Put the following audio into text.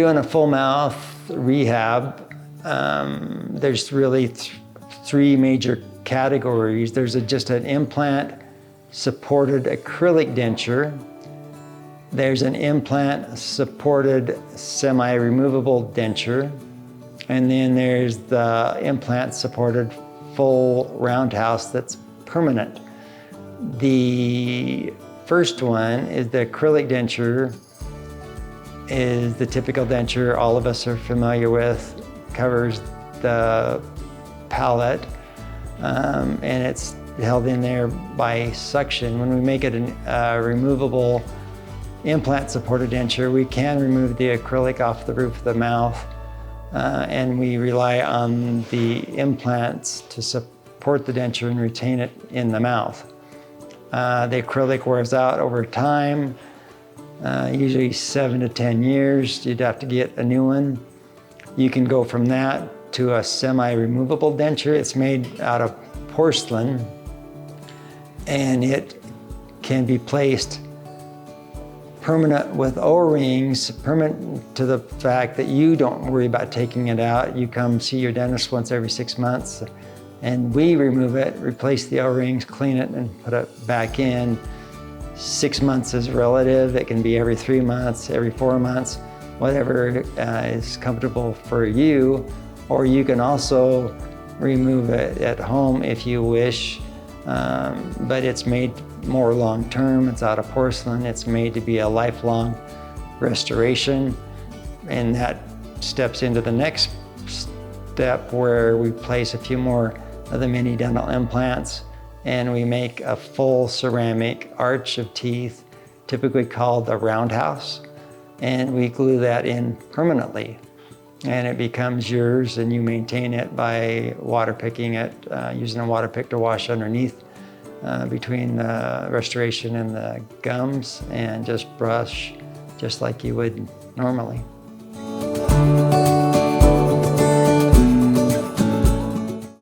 doing a full mouth rehab, there's really three major categories. There's just an implant-supported acrylic denture. There's an implant-supported semi-removable denture. And then there's the implant-supported full roundhouse that's permanent. The first one is the acrylic denture, is the typical denture all of us are familiar with, covers the palate, and it's held in there by suction. When we make it a removable implant-supported denture, we can remove the acrylic off the roof of the mouth, and we rely on the implants to support the denture and retain it in the mouth. The acrylic wears out over time, usually 7 to 10 years. You'd have to get a new one. You can go from that to a semi-removable denture. It's made out of porcelain, and it can be placed permanent with O-rings, permanent to the fact that you don't worry about taking it out. You come see your dentist once every 6 months, and we remove it, replace the O-rings, clean it, and put it back in. 6 months is relative. It can be every 3 months, every 4 months, whatever is comfortable for you. Or you can also remove it at home if you wish, but it's made more long-term. It's out of porcelain. It's made to be a lifelong restoration, and that steps into the next step where we place a few more of the mini dental implants, and we make a full ceramic arch of teeth, typically called the roundhouse, and we glue that in permanently, and it becomes yours, and you maintain it by water picking it, using a water pick to wash underneath between the restoration and the gums, and just brush just like you would normally.